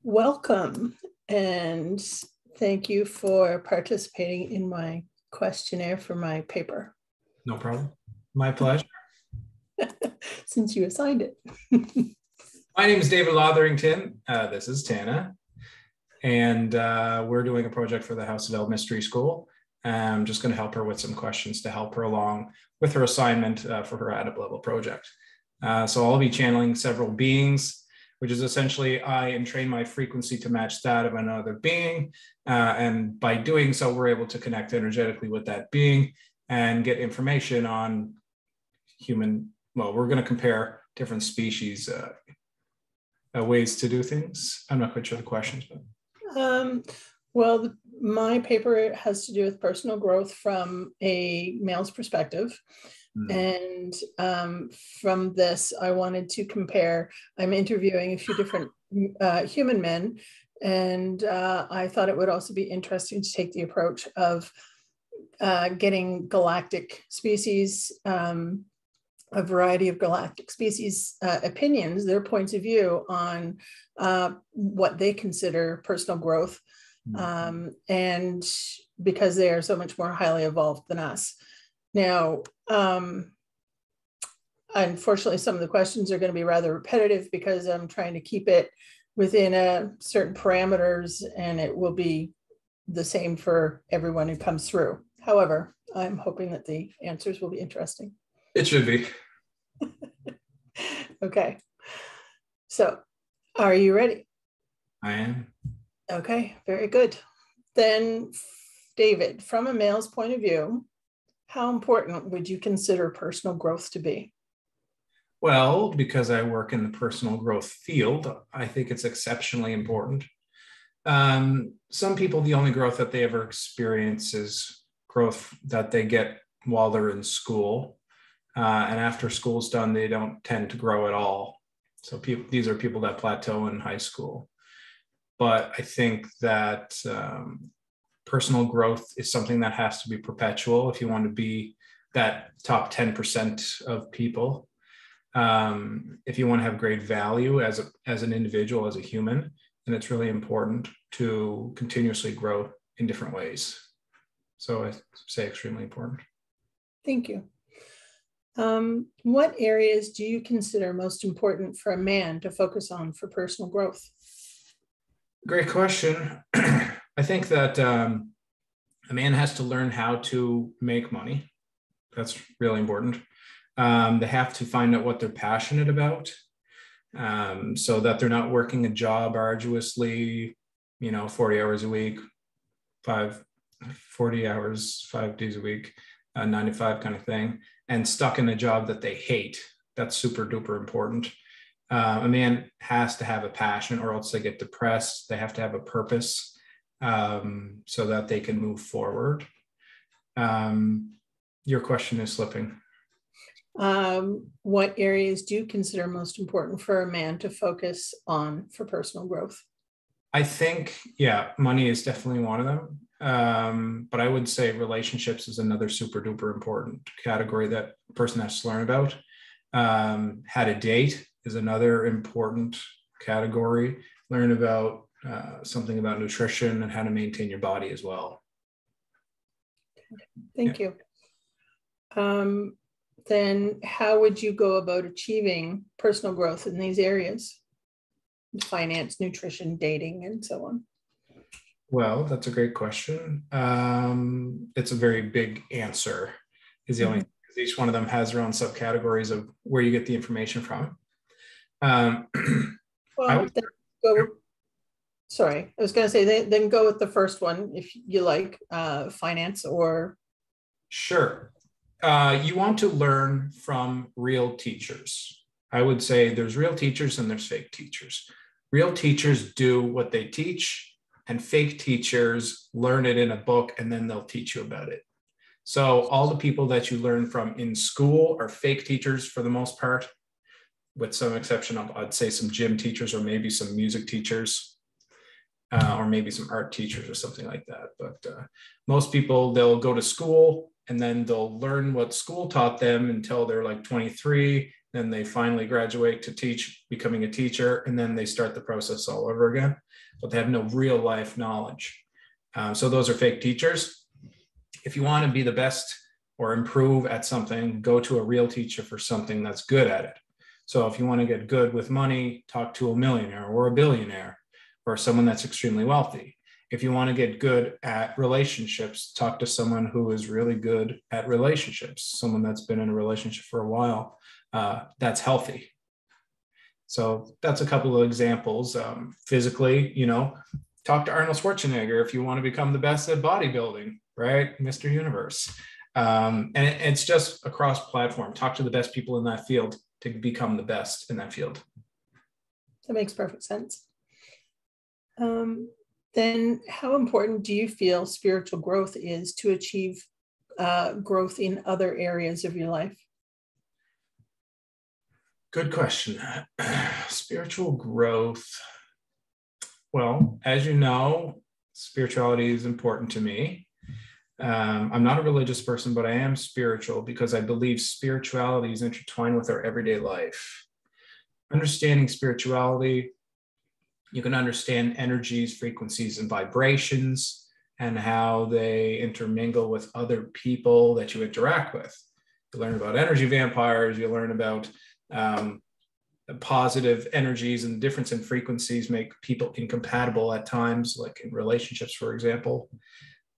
Welcome, and thank you for participating in my questionnaire for my paper. No problem. My pleasure. Since you assigned it. My name is David Lotherington. This is Tana. And we're doing a project for the House of El Mystery School. I'm just going to help her with some questions to help her along with her assignment for her added level project. So I'll be channeling several beings, which is essentially I entrain my frequency to match that of another being. And by doing so, we're able to connect energetically with that being and get information on human. Well, we're going to compare different species ways to do things. I'm not quite sure the questions, but. My paper has to do with personal growth from a male's perspective. And from this, I wanted to compare. I'm interviewing a few different human men, and I thought it would also be interesting to take the approach of getting galactic species, a variety of galactic species opinions, their points of view on what they consider personal growth. And because they are so much more highly evolved than us. Now, unfortunately, some of the questions are going to be rather repetitive because I'm trying to keep it within certain parameters, and it will be the same for everyone who comes through. However, I'm hoping that the answers will be interesting. It should be. Okay. So, are you ready? I am. Okay, very good. Then, David, from a male's point of view, how important would you consider personal growth to be? Well, because I work in the personal growth field, I think it's exceptionally important. Some people, the only growth that they ever experience is growth that they get while they're in school. And after school's done, they don't tend to grow at all. So these are people that plateau in high school. But I think that personal growth is something that has to be perpetual if you want to be that top 10% of people. If you want to have great value as an individual, as a human, then it's really important to continuously grow in different ways. So I say extremely important. Thank you. What areas do you consider most important for a man to focus on for personal growth? Great question. I think that a man has to learn how to make money. That's really important. They have to find out what they're passionate about, so that they're not working a job arduously, 40 hours a week, 40 hours, 5 days a week, 9 to 5 kind of thing, and stuck in a job that they hate. That's super duper important. A man has to have a passion, or else they get depressed. They have to have a purpose, so that they can move forward. Your question is slipping. What areas do you consider most important for a man to focus on for personal growth? I think, money is definitely one of them. But I would say relationships is another super duper important category that a person has to learn about. How to date is another important category. Learn about something about nutrition and how to maintain your body as well. Thank you. Then how would you go about achieving personal growth in these areas? Finance, nutrition, dating, and so on. Well, that's a great question. It's a very big answer. Is the only thing, because each one of them has their own subcategories of where you get the information from. Sorry, I was going to say then go with the first one if you like, finance or. Sure. You want to learn from real teachers. I would say there's real teachers and there's fake teachers. Real teachers do what they teach, and fake teachers learn it in a book and then they'll teach you about it. So all the people that you learn from in school are fake teachers for the most part, with some exception of, I'd say, some gym teachers or maybe some music teachers, or maybe some art teachers or something like that. But most people, they'll go to school and then they'll learn what school taught them until they're like 23. then they finally graduate to teach, becoming a teacher, and then they start the process all over again, but they have no real life knowledge. So those are fake teachers. If you want to be the best or improve at something, go to a real teacher for something that's good at it. So if you want to get good with money, talk to a millionaire or a billionaire or someone that's extremely wealthy. If you want to get good at relationships, talk to someone who is really good at relationships, someone that's been in a relationship for a while, that's healthy. So that's a couple of examples. Physically, talk to Arnold Schwarzenegger if you want to become the best at bodybuilding, right? Mr. Universe. And it's just across platform. Talk to the best people in that field to become the best in that field. That makes perfect sense. Then how important do you feel spiritual growth is to achieve growth in other areas of your life? Good question. Spiritual growth. Well, as you know, spirituality is important to me. I'm not a religious person, but I am spiritual because I believe spirituality is intertwined with our everyday life. Understanding spirituality, you can understand energies, frequencies, and vibrations, and how they intermingle with other people that you interact with. You learn about energy vampires, you learn about positive energies, and the difference in frequencies make people incompatible at times, like in relationships, for example.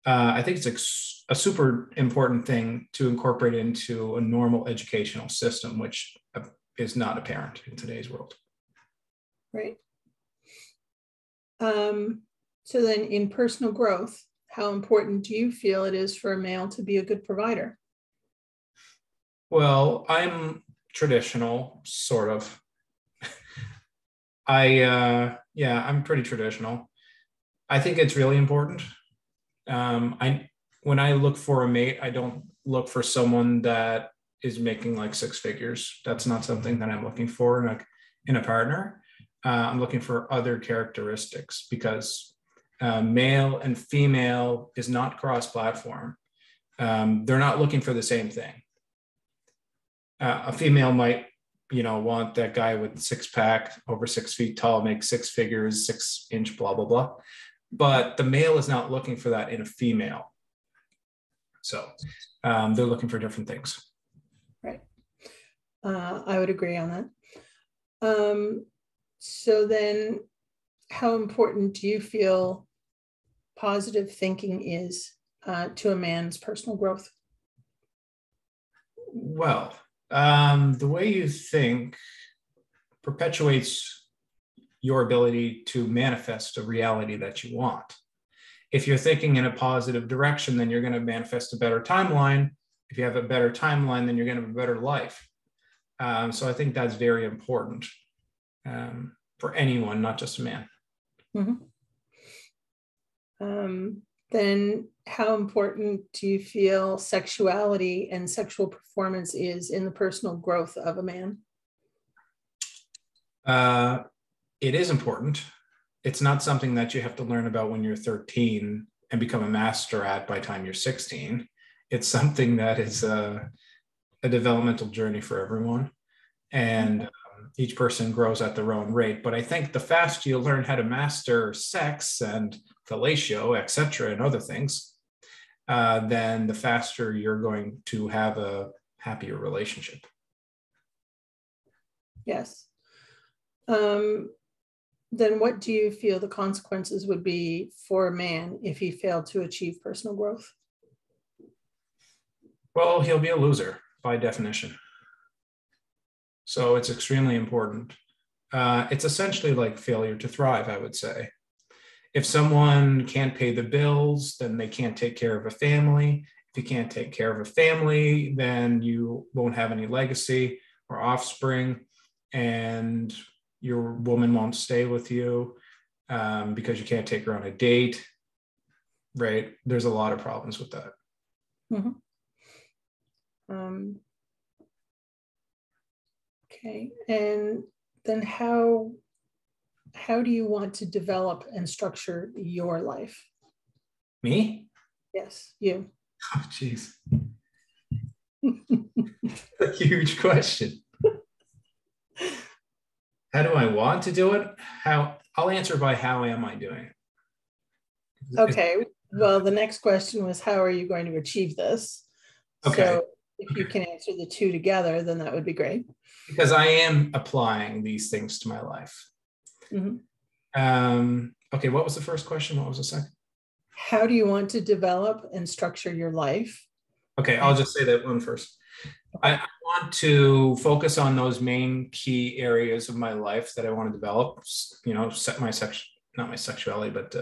I think it's a super important thing to incorporate into a normal educational system, which is not apparent in today's world. Right. So then in personal growth, how important do you feel it is for a male to be a good provider? Well, I'm traditional, sort of. I'm pretty traditional. I think it's really important. When I look for a mate, I don't look for someone that is making like six figures. That's not something that I'm looking for in a partner. I'm looking for other characteristics because male and female is not cross-platform. They're not looking for the same thing. A female might, want that guy with six-pack, over 6 feet tall, make six figures, 6-inch, blah, blah, blah. But the male is not looking for that in a female. So they're looking for different things. Right. I would agree on that. So then how important do you feel positive thinking is to a man's personal growth? Well, the way you think perpetuates your ability to manifest a reality that you want. If you're thinking in a positive direction, then you're going to manifest a better timeline. If you have a better timeline, then you're going to have a better life. So I think that's very important for anyone, not just a man. Mm-hmm. Then how important do you feel sexuality and sexual performance is in the personal growth of a man? It is important. It's not something that you have to learn about when you're 13 and become a master at by the time you're 16. It's something that is a developmental journey for everyone. And each person grows at their own rate. But I think the faster you learn how to master sex and fellatio, etc., and other things, then the faster you're going to have a happier relationship. Yes. Then what do you feel the consequences would be for a man if he failed to achieve personal growth? Well, he'll be a loser by definition. So it's extremely important. It's essentially like failure to thrive, I would say. If someone can't pay the bills, then they can't take care of a family. If you can't take care of a family, then you won't have any legacy or offspring, and your woman won't stay with you because you can't take her on a date, right? There's a lot of problems with that. Mm-hmm. Okay, and then how do you want to develop and structure your life? Me? Yes, you. Oh, geez. A huge question. How do I want to do it? How I'll answer by how am I doing it? Okay. Well, the next question was, how are you going to achieve this? Okay. So if you can answer the two together, then that would be great. Because I am applying these things to my life. Okay, what was the first question? What was the second? How do you want to develop and structure your life? Okay, I'll just say that one first. I want to focus on those main key areas of my life that I want to develop, set my not my sexuality, but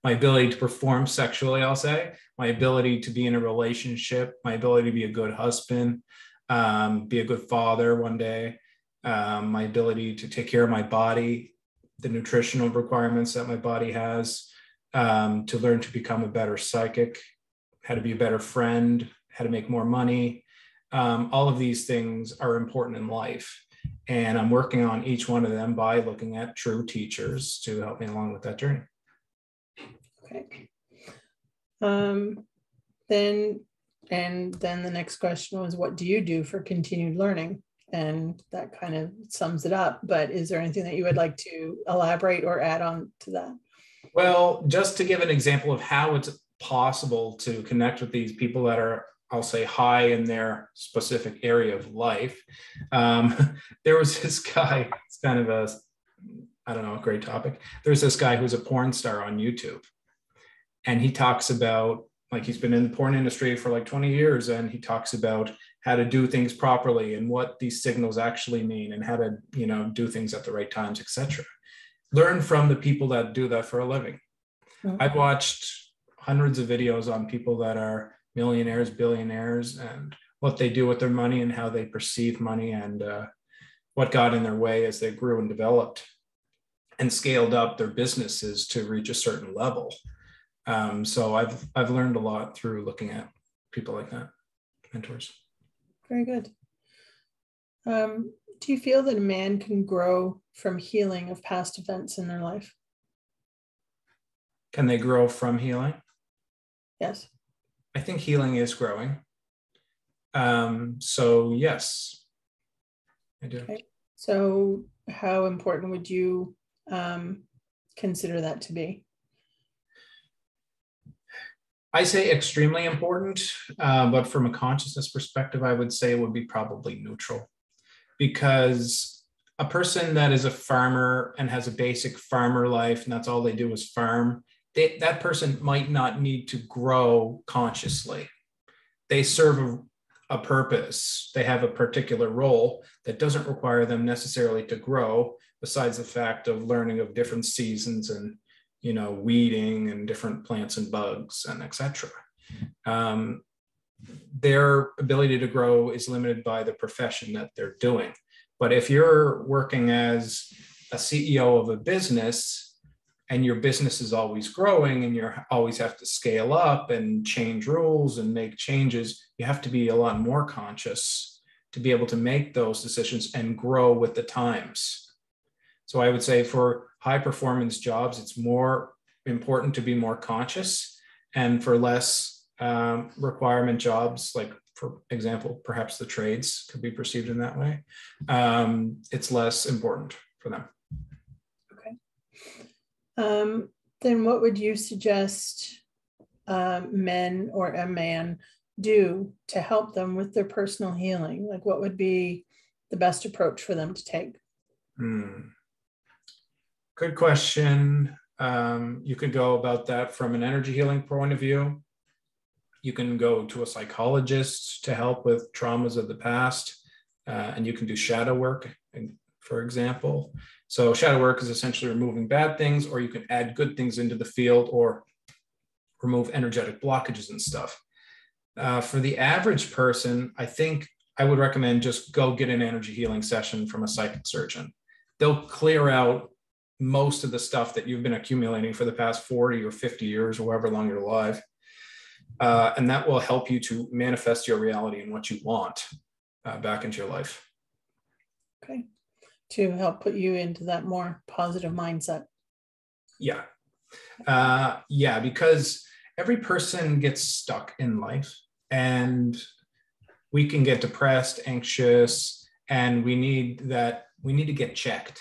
my ability to perform sexually, I'll say, my ability to be in a relationship, my ability to be a good husband, be a good father one day, my ability to take care of my body, the nutritional requirements that my body has, to learn to become a better psychic, how to be a better friend, how to make more money. All of these things are important in life. And I'm working on each one of them by looking at true teachers to help me along with that journey. Okay. Then the next question was, what do you do for continued learning? And that kind of sums it up. But is there anything that you would like to elaborate or add on to that? Well, just to give an example of how it's possible to connect with these people that are, I'll say, high in their specific area of life. There was this guy, it's kind of a great topic. There's this guy who's a porn star on YouTube. And he talks about, like, he's been in the porn industry for like 20 years. And he talks about how to do things properly and what these signals actually mean and how to, do things at the right times, etc. Learn from the people that do that for a living. I've watched hundreds of videos on people that are millionaires, billionaires, and what they do with their money and how they perceive money and what got in their way as they grew and developed and scaled up their businesses to reach a certain level. So I've learned a lot through looking at people like that, mentors. Very good. Do you feel that a man can grow from healing of past events in their life? Can they grow from healing? Yes. I think healing is growing. So yes, I do. Okay. So how important would you consider that to be? I say extremely important, but from a consciousness perspective, I would say it would be probably neutral. Because a person that is a farmer and has a basic farmer life, and that's all they do is farm, that person might not need to grow consciously. They serve a purpose. They have a particular role that doesn't require them necessarily to grow, besides the fact of learning of different seasons and, weeding and different plants and bugs and etc. Their ability to grow is limited by the profession that they're doing. But if you're working as a CEO of a business and your business is always growing and you always have to scale up and change rules and make changes, you have to be a lot more conscious to be able to make those decisions and grow with the times. So I would say for high performance jobs, it's more important to be more conscious, and for less requirement jobs, like for example, perhaps the trades could be perceived in that way, it's less important for them. Okay. Then what would you suggest men or a man do to help them with their personal healing? Like, what would be the best approach for them to take? Good question. You could go about that from an energy healing point of view. You can go to a psychologist to help with traumas of the past, and you can do shadow work, for example. So shadow work is essentially removing bad things, or you can add good things into the field or remove energetic blockages and stuff. For the average person, I think I would recommend just go get an energy healing session from a psychic surgeon. They'll clear out most of the stuff that you've been accumulating for the past 40 or 50 years, or however long you're alive. And that will help you to manifest your reality and what you want back into your life. Okay. To help put you into that more positive mindset. Yeah. Because every person gets stuck in life, and we can get depressed, anxious, and we need to get checked.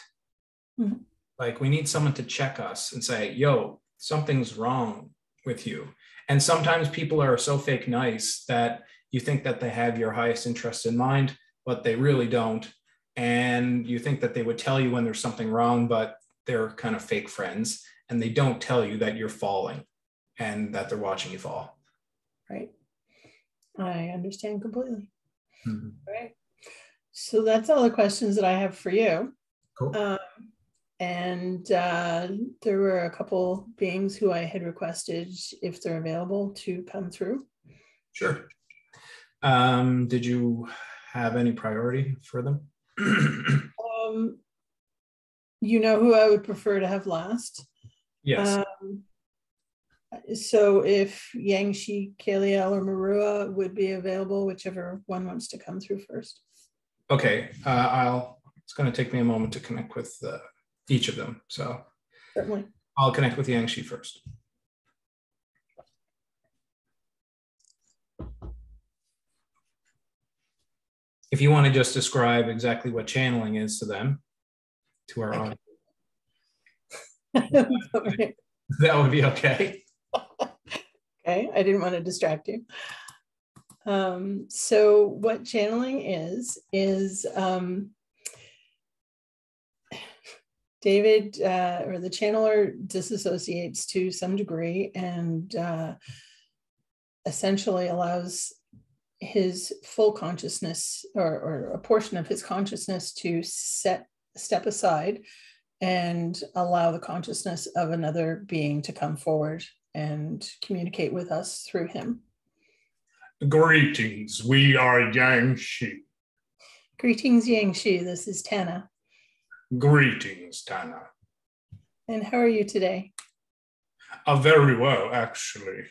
Mhm. Like we need someone to check us and say, yo, something's wrong with you. And sometimes people are so fake nice that you think that they have your highest interest in mind, but they really don't. And you think that they would tell you when there's something wrong, but they're kind of fake friends and they don't tell you that you're falling and that they're watching you fall. Right. I understand completely. Mm-hmm. All right. So that's all the questions that I have for you. Cool. And there were a couple beings who I had requested, if they're available, to come through. Sure. Did you have any priority for them? You know who I would prefer to have last? Yes. So if Yang-Shi, Kaliel, or Marua would be available, whichever one wants to come through first. Okay. It's going to take me a moment to connect with each of them. So certainly, I'll connect with Yang-Shi first. If you want to just describe exactly what channeling is to them, to our audience, that would be okay. Okay, I didn't want to distract you. So what channeling is David, or the channeler, disassociates to some degree and essentially allows his full consciousness or a portion of his consciousness to step aside and allow the consciousness of another being to come forward and communicate with us through him. Greetings, we are Yang-Shi. Greetings, Yang-Shi. This is Tana. Greetings, Tana. And how are you today? Very well, actually.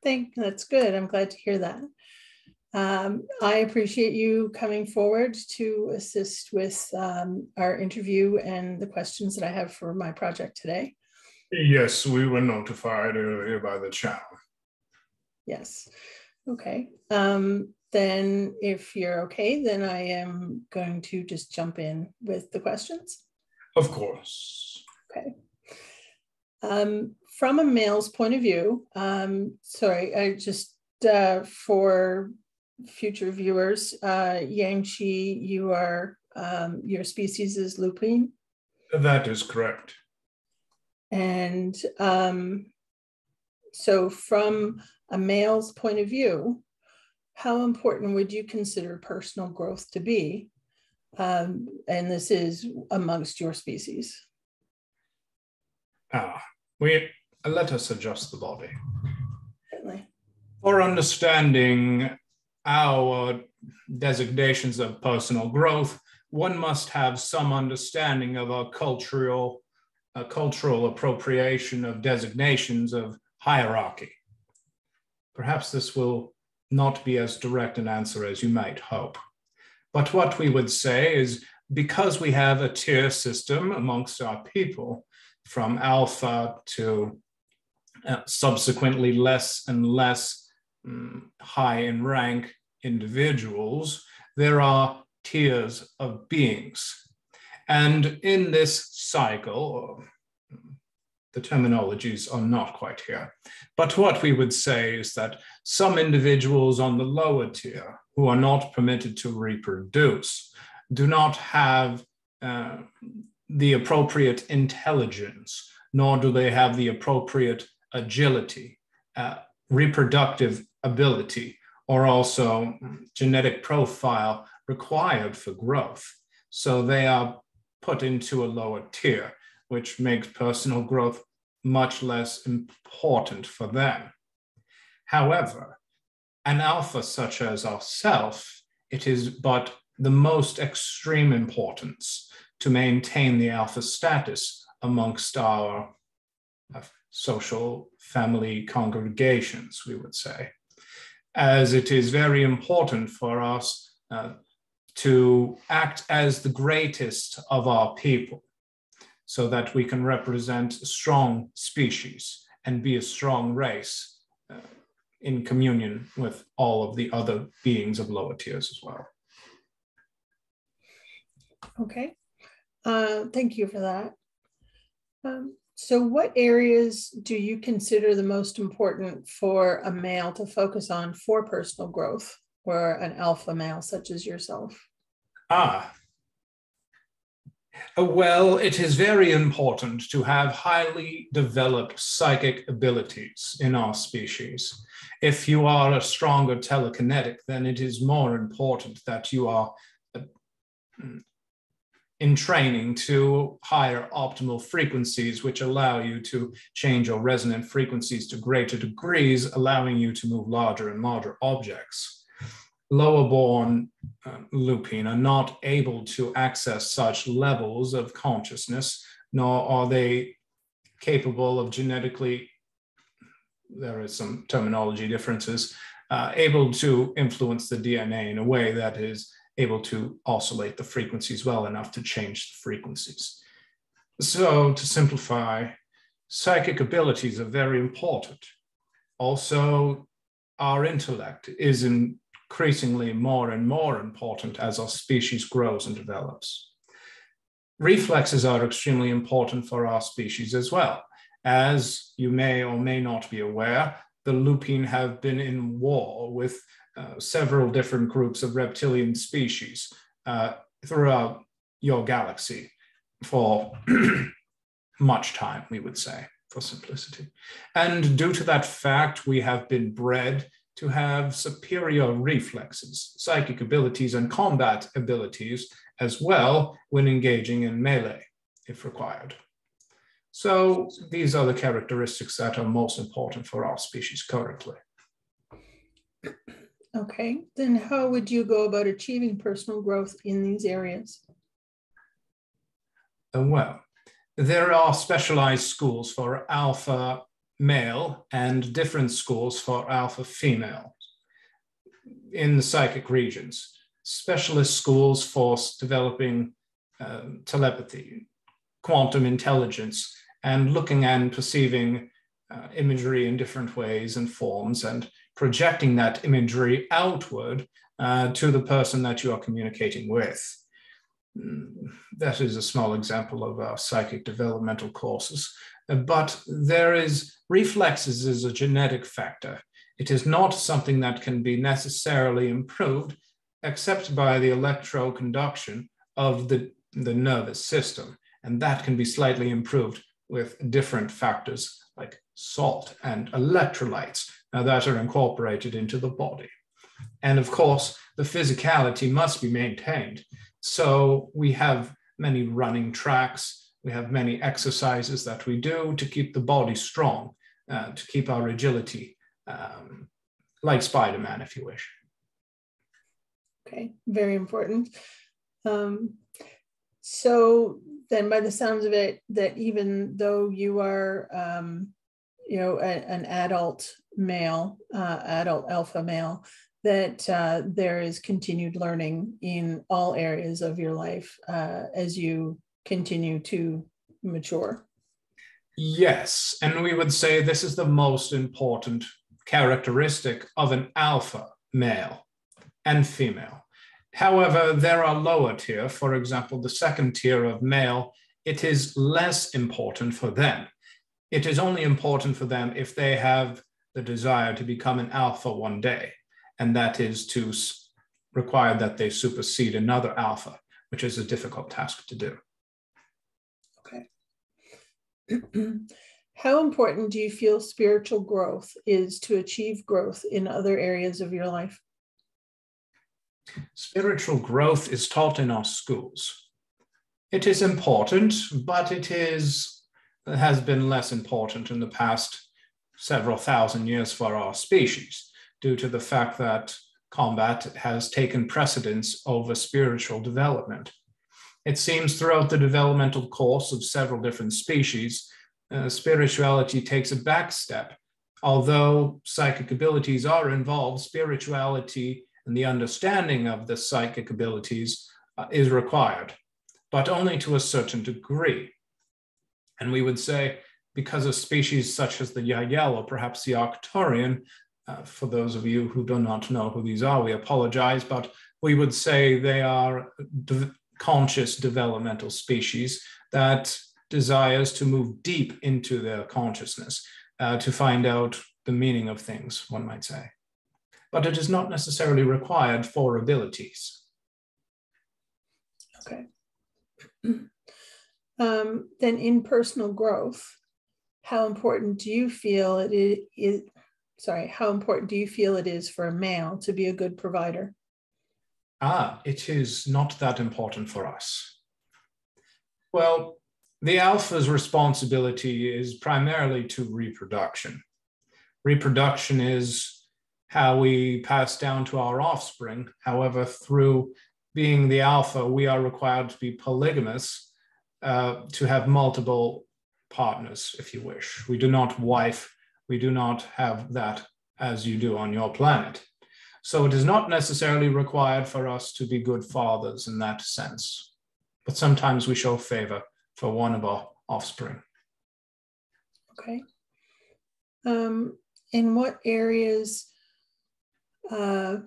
That's good. I'm glad to hear that. I appreciate you coming forward to assist with our interview and the questions that I have for my project today. Yes, we were notified earlier by the channel. Yes. Okay. Then if you're okay, then I am going to just jump in with the questions. Of course. Okay. From a male's point of view, sorry, I just, for future viewers, Yang-Shi, you are, your species is Lupine? That is correct. And so from a male's point of view, how important would you consider personal growth to be? And this is amongst your species. Let us adjust the body. Certainly. For understanding our designations of personal growth, one must have some understanding of our cultural appropriation of designations of hierarchy. Perhaps this will not be as direct an answer as you might hope. But what we would say is, because we have a tier system amongst our people, from alpha to subsequently less and less high in rank individuals, there are tiers of beings. And in this cycle, the terminologies are not quite here, but what we would say is that some individuals on the lower tier who are not permitted to reproduce do not have the appropriate intelligence, nor do they have the appropriate agility, reproductive ability, or also genetic profile required for growth. So they are put into a lower tier, which makes personal growth much less important for them. However, an alpha such as ourselves, it is but the most extreme importance to maintain the alpha status amongst our social family congregations, we would say, as it is very important for us to act as the greatest of our people, so that we can represent a strong species and be a strong race in communion with all of the other beings of lower tiers as well. Okay. Thank you for that. So what areas do you consider the most important for a male to focus on for personal growth, or an alpha male such as yourself? Well, it is very important to have highly developed psychic abilities in our species. If you are a stronger telekinetic, then it is more important that you are in training to higher optimal frequencies, which allow you to change your resonant frequencies to greater degrees, allowing you to move larger and larger objects. Lower born Lupine are not able to access such levels of consciousness, nor are they capable of genetically, there is some terminology differences, able to influence the DNA in a way that is able to oscillate the frequencies well enough to change the frequencies. So to simplify, psychic abilities are very important. Also, our intellect is increasingly more and more important as our species grows and develops. Reflexes are extremely important for our species as well. As you may or may not be aware, the Lupine have been in war with several different groups of reptilian species throughout your galaxy for much time, we would say, for simplicity. And due to that fact, we have been bred to have superior reflexes, psychic abilities, and combat abilities as well when engaging in melee, if required. So these are the characteristics that are most important for our species currently. Okay, then how would you go about achieving personal growth in these areas? Well, there are specialized schools for alpha male and different schools for alpha female in the psychic regions. Specialist schools for developing telepathy, quantum intelligence, and looking and perceiving imagery in different ways and forms, and projecting that imagery outward to the person that you are communicating with. That is a small example of our psychic developmental courses. But there is, reflexes is a genetic factor. It is not something that can be necessarily improved except by the electroconduction of the nervous system. And that can be slightly improved with different factors like salt and electrolytes that are incorporated into the body. And of course, the physicality must be maintained. So we have many running tracks, we have many exercises that we do to keep the body strong, to keep our agility, like Spider-Man, if you wish. Okay, very important. So then by the sounds of it, that even though you are, an adult male, adult alpha male, that there is continued learning in all areas of your life as you continue to mature. Yes, and we would say this is the most important characteristic of an alpha male and female. However, there are lower tier, for example, the second tier of male, it is less important for them. It is only important for them if they have the desire to become an alpha one day, and that is to require that they supersede another alpha, which is a difficult task to do. Okay. How important do you feel spiritual growth is to achieve growth in other areas of your life? Spiritual growth is taught in our schools. It is important, but it has been less important in the past several thousand years for our species, due to the fact that combat has taken precedence over spiritual development. It seems throughout the developmental course of several different species, spirituality takes a back step. Although psychic abilities are involved, spirituality and the understanding of the psychic abilities is required, but only to a certain degree. And we would say, because of species such as the Yahyel or perhaps the Arcturian, for those of you who do not know who these are, we apologize, but we would say they are conscious developmental species that desires to move deep into their consciousness to find out the meaning of things, one might say. But it is not necessarily required for abilities. Okay. Then in personal growth, how important do you feel it is, how important do you feel it is for a male to be a good provider? It is not that important for us. Well, the alpha's responsibility is primarily to reproduction. Reproduction is how we pass down to our offspring. However, through being the alpha, we are required to be polygamous, to have multiple partners, if you wish. We do not wife, we do not have that as you do on your planet. So it is not necessarily required for us to be good fathers in that sense. But sometimes we show favor for one of our offspring. Okay. In what areas do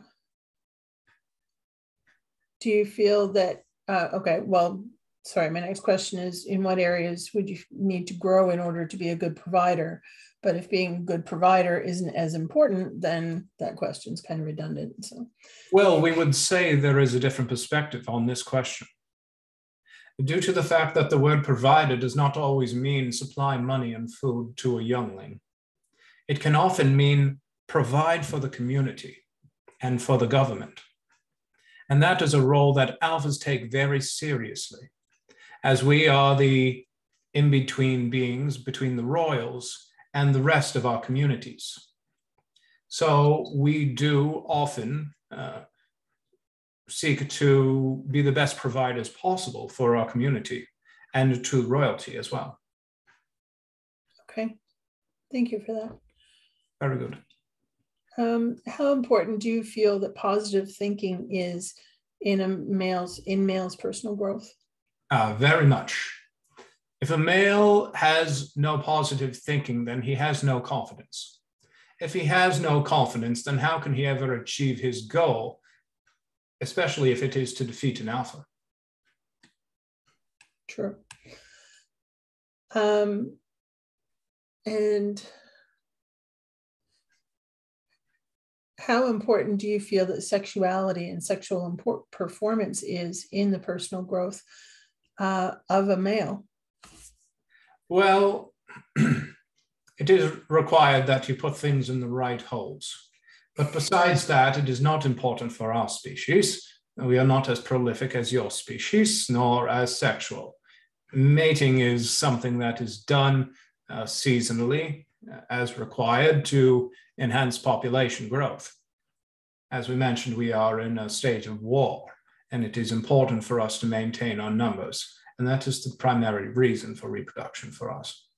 you feel that, my next question is, in what areas would you need to grow in order to be a good provider? But if being a good provider isn't as important, then that question's kind of redundant. So, well, we would say there is a different perspective on this question. Due to the fact that the word provider does not always mean supply money and food to a youngling. It can often mean provide for the community and for the government. And that is a role that alphas take very seriously, as we are the in-between beings between the royals and the rest of our communities. So we do often seek to be the best providers possible for our community and to royalty as well. Okay, thank you for that. Very good. How important do you feel that positive thinking is in male's personal growth? Very much. If a male has no positive thinking, then he has no confidence. If he has no confidence, then how can he ever achieve his goal, especially if it is to defeat an alpha? True. And how important do you feel that sexuality and sexual performance is in the personal growth of a male? Well, it is required that you put things in the right holes. But besides that, it is not important for our species. We are not as prolific as your species, nor as sexual. Mating is something that is done seasonally as required to enhance population growth. As we mentioned, we are in a stage of war, and it is important for us to maintain our numbers. And that is the primary reason for reproduction for us.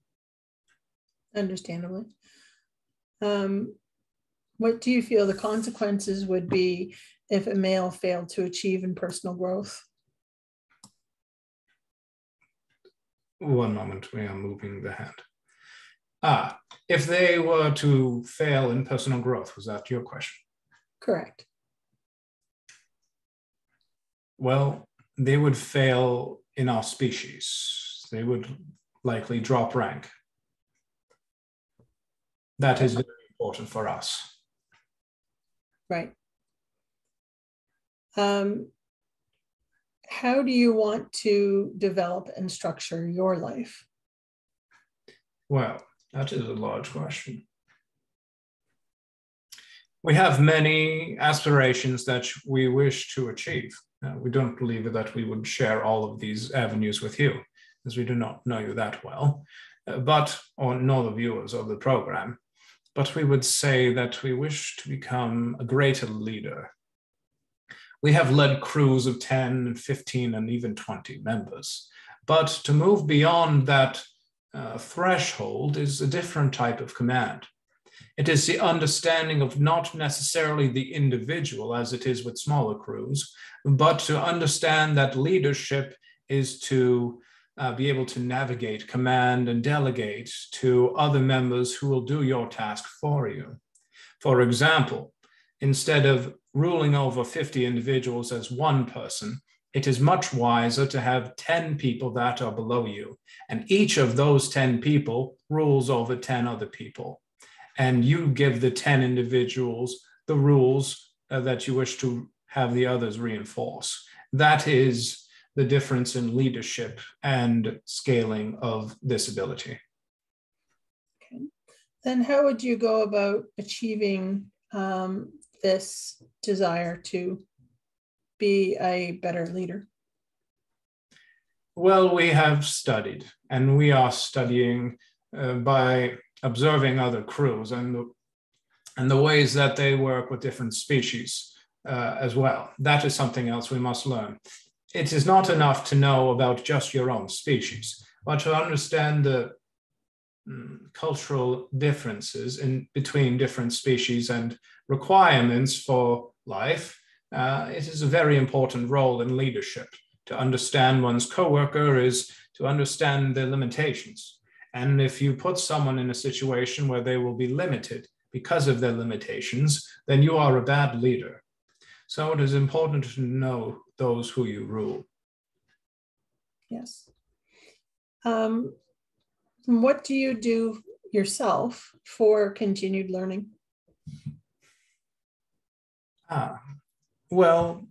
Understandably. What do you feel the consequences would be if a male failed to achieve in personal growth? One moment, we are moving the hand. If they were to fail in personal growth, was that your question? Correct. Well, they would fail in our species. They would likely drop rank. That is very important for us. Right. How do you want to develop and structure your life? Well, that is a large question. We have many aspirations that we wish to achieve. We don't believe that we would share all of these avenues with you, as we do not know you that well, or nor the viewers of the program. But we would say that we wish to become a greater leader. We have led crews of 10, 15, and even 20 members. But to move beyond that threshold is a different type of command. It is the understanding of not necessarily the individual as it is with smaller crews, but to understand that leadership is to be able to navigate, command, and delegate to other members who will do your task for you. For example, instead of ruling over 50 individuals as one person, It is much wiser to have 10 people that are below you, and each of those 10 people rules over 10 other people. And you give the 10 individuals the rules that you wish to have the others reinforce. That is the difference in leadership and scaling of this ability. Okay. Then how would you go about achieving this desire to be a better leader? Well, we have studied, and we are studying by observing other crews and the ways that they work with different species as well. That is something else we must learn. It is not enough to know about just your own species, but to understand the cultural differences in between different species and requirements for life. It is a very important role in leadership. To understand one's coworker is to understand their limitations. And if you put someone in a situation where they will be limited because of their limitations, then you are a bad leader. So it is important to know those who you rule. Yes. What do you do yourself for continued learning? Well,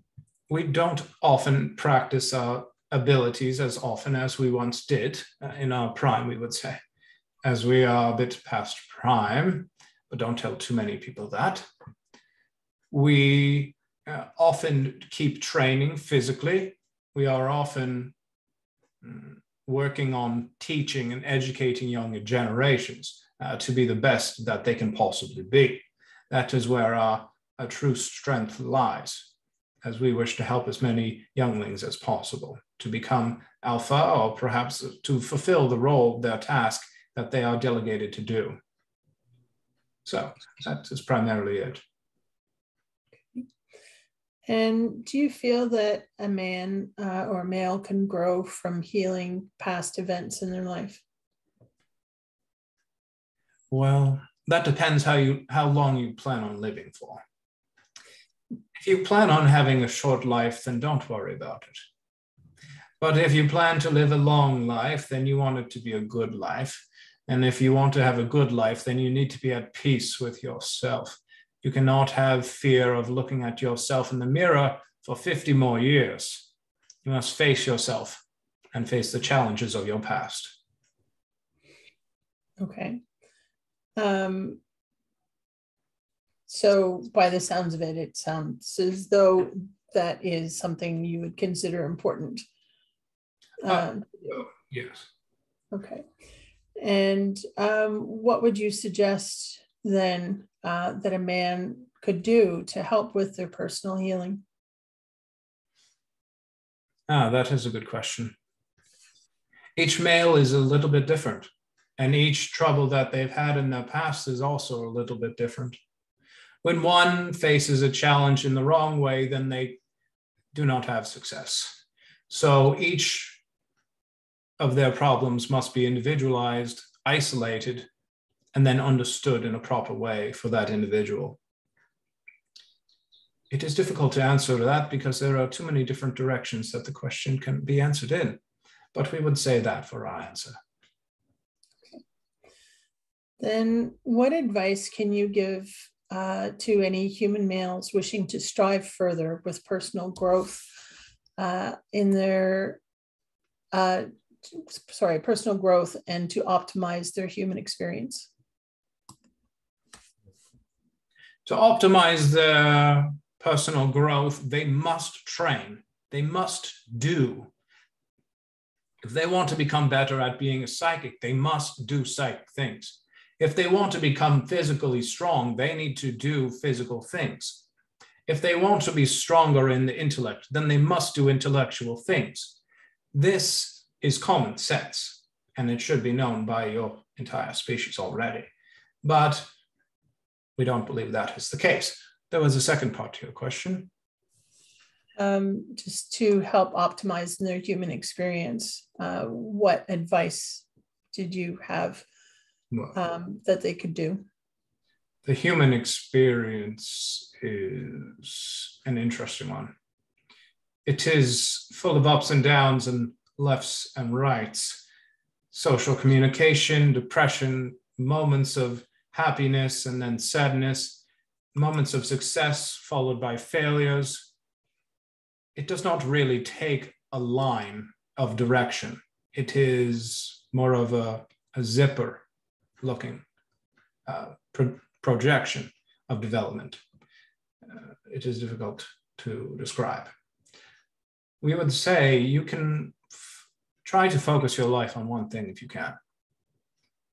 we don't often practice our abilities as often as we once did in our prime, we would say, as we are a bit past prime, but don't tell too many people that. We often keep training physically. We are often working on teaching and educating younger generations to be the best that they can possibly be. That is where our true strength lies, as we wish to help as many younglings as possible to become alpha, or perhaps to fulfill the role, their task that they are delegated to do. So that is primarily it. And do you feel that a man or a male can grow from healing past events in their life? Well, that depends how long you plan on living for. If you plan on having a short life, then don't worry about it. But if you plan to live a long life, then you want it to be a good life. And if you want to have a good life, then you need to be at peace with yourself. You cannot have fear of looking at yourself in the mirror for 50 more years. You must face yourself and face the challenges of your past. Okay. So by the sounds of it, it sounds as though that is something you would consider important. Yes. Okay. And what would you suggest then that a man could do to help with their personal healing? That is a good question. Each male is a little bit different, and each trouble that they've had in their past is also a little bit different. When one faces a challenge in the wrong way, then they do not have success. So each of their problems must be individualized, isolated, and then understood in a proper way for that individual. It is difficult to answer that because there are too many different directions that the question can be answered in, but we would say that for our answer. Okay. Then what advice can you give to any human males wishing to strive further with personal growth in their personal growth and to optimize their human experience? To optimize their personal growth, they must train. They must do. If they want to become better at being a psychic, they must do psychic things. If they want to become physically strong, they need to do physical things. If they want to be stronger in the intellect, then they must do intellectual things. This is common sense, and it should be known by your entire species already. But we don't believe that is the case. There was a second part to your question. Just to help optimize their human experience, what advice did you have that they could do? The human experience is an interesting one. It is full of ups and downs and lefts and rights, social communication, depression, moments of happiness and then sadness, moments of success followed by failures. It does not really take a line of direction. It is more of a zipper looking projection of development. It is difficult to describe. We would say you can try to focus your life on one thing if you can,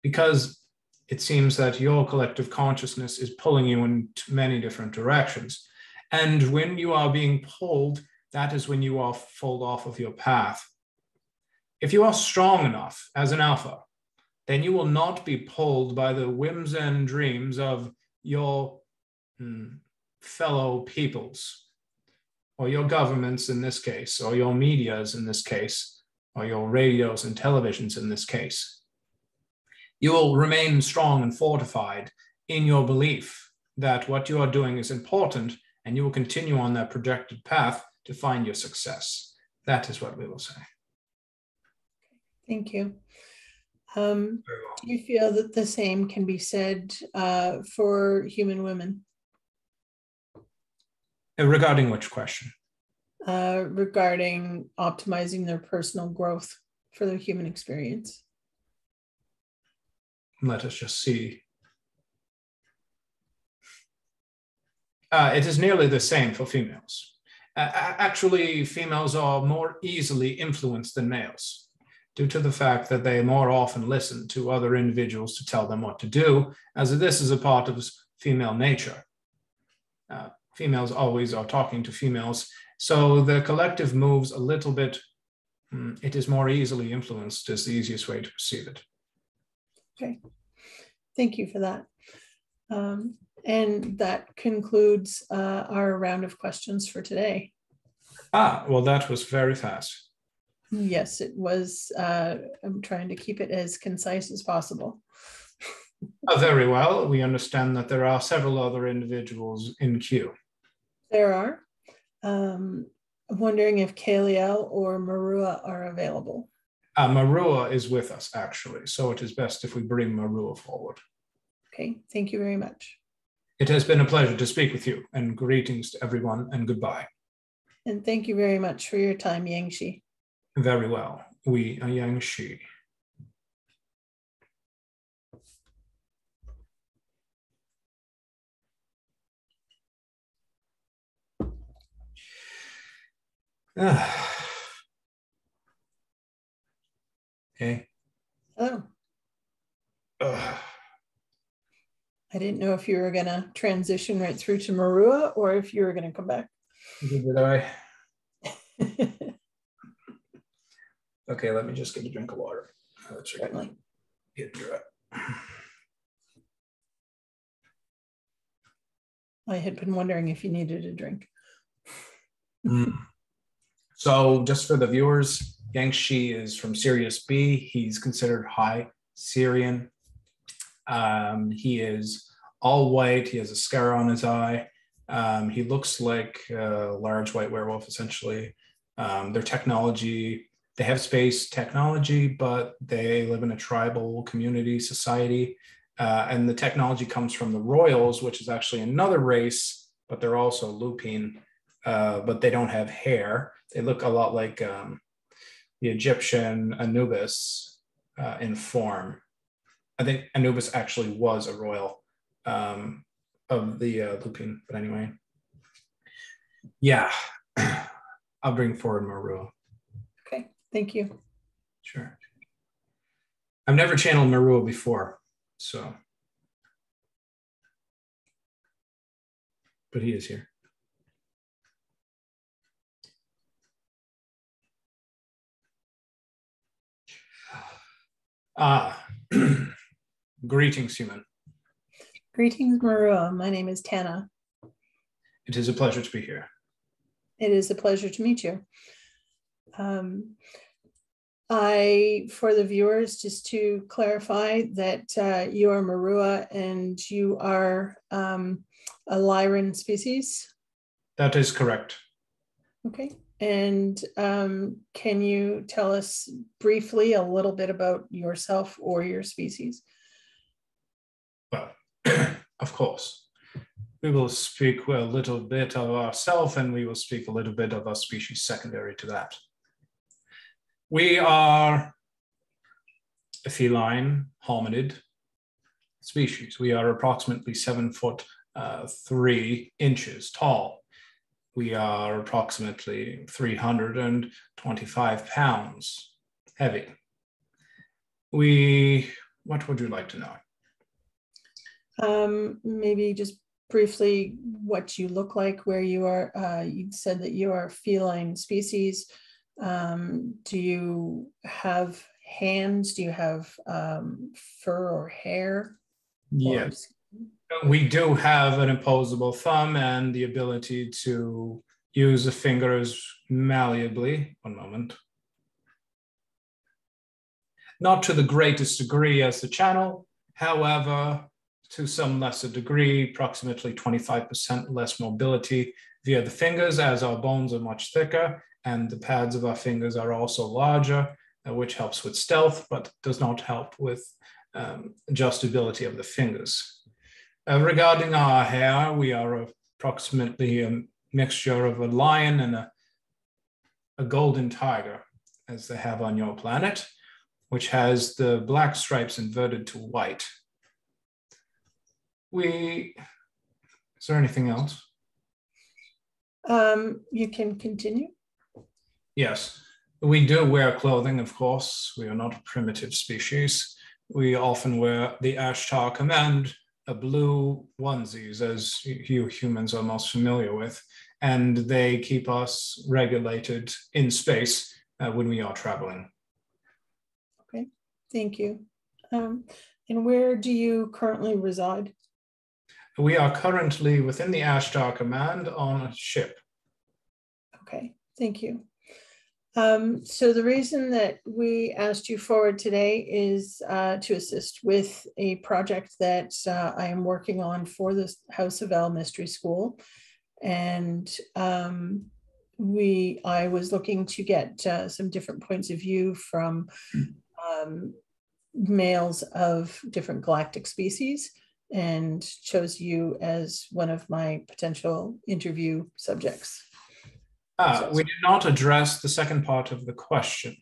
because it seems that your collective consciousness is pulling you in many different directions. And when you are being pulled, that is when you are pulled off of your path. If you are strong enough as an alpha, then you will not be pulled by the whims and dreams of your fellow peoples, or your governments in this case, or your medias in this case, or your radios and televisions in this case. You will remain strong and fortified in your belief that what you are doing is important, and you will continue on that projected path to find your success. That is what we will say. Thank you. Do you feel that the same can be said for human women? Regarding which question? Regarding optimizing their personal growth for their human experience. Let us just see. It is nearly the same for females. Actually, females are more easily influenced than males, due to the fact that they more often listen to other individuals to tell them what to do, as this is a part of female nature. Females always are talking to females, so the collective moves a little bit, it is more easily influenced is the easiest way to perceive it. Okay, thank you for that. And that concludes our round of questions for today. Well, that was very fast. Yes, it was. I'm trying to keep it as concise as possible. Very well. We understand that there are several other individuals in queue. There are. I'm wondering if Kaliel or Marua are available. Marua is with us, actually, so it is best if we bring Marua forward. Okay, thank you very much. It has been a pleasure to speak with you, and greetings to everyone, and goodbye. And thank you very much for your time, Yang-Shi. Very well. We are Yang-Shi. Hey. Hello. I didn't know if you were going to transition right through to Marua or if you were going to come back. Did I? Okay, let me just get a drink of water. Certainly. Get dry. I had been wondering if you needed a drink. So just for the viewers, Yang-Shi is from Sirius B. He's considered high Syrian. He is all white. He has a scar on his eye. He looks like a large white werewolf, essentially. Their technology, they have space technology, but they live in a tribal community society. And the technology comes from the royals, which is actually another race, but they're also Lupine, but they don't have hair. They look a lot like the Egyptian Anubis in form. I think Anubis actually was a royal of the Lupine, but anyway. Yeah, I'll bring forward Marua. Okay, thank you. Sure. I've never channeled Marua before, so. But he is here. Greetings, human. Greetings, Marua. My name is Tana. It is a pleasure to be here. It is a pleasure to meet you. For the viewers, just to clarify that you are Marua and you are a Lyran species. That is correct. Okay, And can you tell us briefly a little bit about yourself or your species? Well, of course. We will speak a little bit of ourselves, and we will speak a little bit of our species secondary to that. We are a feline hominid species. We are approximately 7'3" tall. We are approximately 325 pounds heavy. What would you like to know? Maybe just briefly what you look like, where you are. You said that you are a feline species. Do you have hands? Do you have fur or hair? Yes. We do have an opposable thumb and the ability to use the fingers malleably. One moment. Not to the greatest degree as the channel, however, to some lesser degree, approximately 25% less mobility via the fingers, as our bones are much thicker and the pads of our fingers are also larger, which helps with stealth, but does not help with adjustability of the fingers. Regarding our hair, we are approximately a mixture of a lion and a golden tiger, as they have on your planet, which has the black stripes inverted to white. Is there anything else? You can continue. Yes, we do wear clothing, of course. We are not a primitive species. We often wear the Ashtar Command, a blue onesies, as you humans are most familiar with, and they keep us regulated in space when we are traveling. Okay, thank you. And where do you currently reside? We are currently within the Ashtar Command on a ship. Okay, thank you. So the reason that we asked you forward today is to assist with a project that I am working on for the House of L Mystery School. And I was looking to get some different points of view from males of different galactic species, and chose you as one of my potential interview subjects. We did not address the second part of the question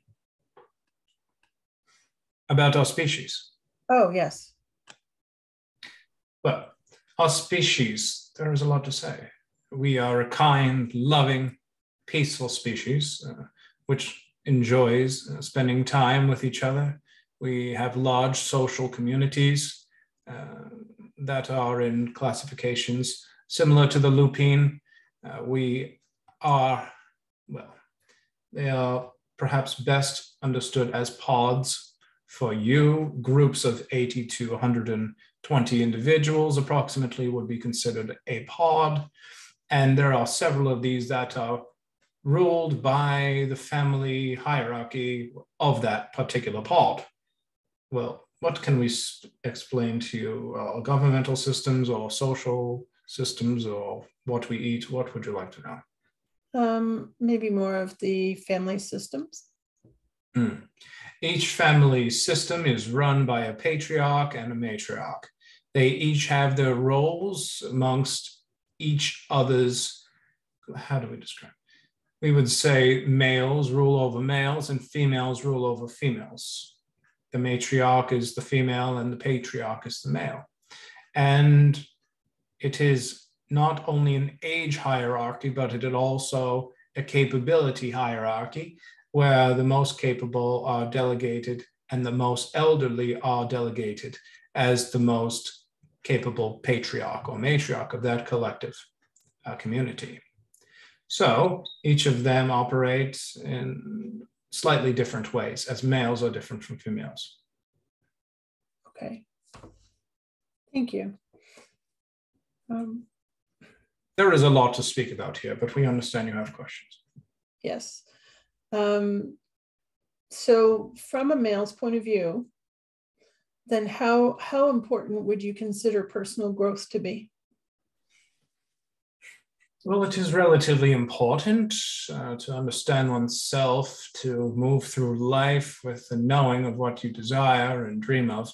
about our species. Oh, yes. Well, our species, there is a lot to say. We are a kind, loving, peaceful species, which enjoys spending time with each other. We have large social communities that are in classifications similar to the Lupine. They are perhaps best understood as pods. For you, groups of 80 to 120 individuals approximately would be considered a pod. And there are several of these that are ruled by the family hierarchy of that particular pod. Well, what can we explain to you? Governmental systems or social systems, or what we eat? What would you like to know? Maybe more of the family systems. Each family system is run by a patriarch and a matriarch. They each have their roles amongst each other's, how do we describe? We would say males rule over males and females rule over females. The matriarch is the female and the patriarch is the male. And it is not only an age hierarchy, but it is also a capability hierarchy, where the most capable are delegated and the most elderly are delegated as the most capable patriarch or matriarch of that collective community. So each of them operates in slightly different ways, as males are different from females. Okay, thank you. There is a lot to speak about here, but we understand you have questions. Yes. So from a male's point of view, then how important would you consider personal growth to be? Well, it is relatively important to understand oneself, to move through life with the knowing of what you desire and dream of.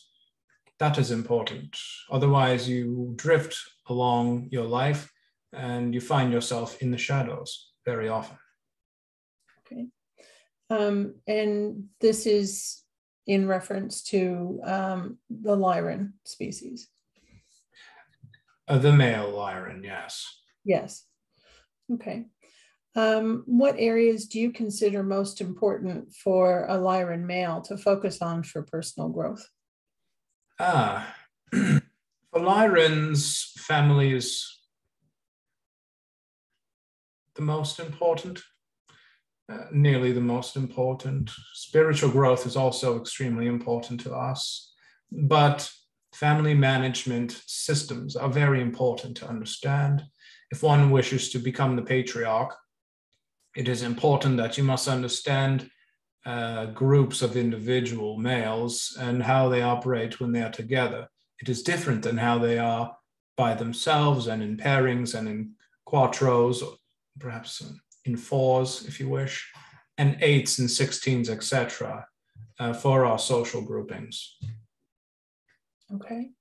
That is important. Otherwise, you drift along your life and you find yourself in the shadows very often. Okay. And this is in reference to the Lyran species. The male Lyran, yes. Yes. Okay. What areas do you consider most important for a Lyran male to focus on for personal growth? For Lyrans, family is the most important, nearly the most important. Spiritual growth is also extremely important to us, but family management systems are very important to understand. If one wishes to become the patriarch, it is important that you must understand groups of individual males and how they operate when they are together. It is different than how they are by themselves and in pairings and in quattros, or perhaps in fours, if you wish, and eights and 16s, etc., for our social groupings. Okay.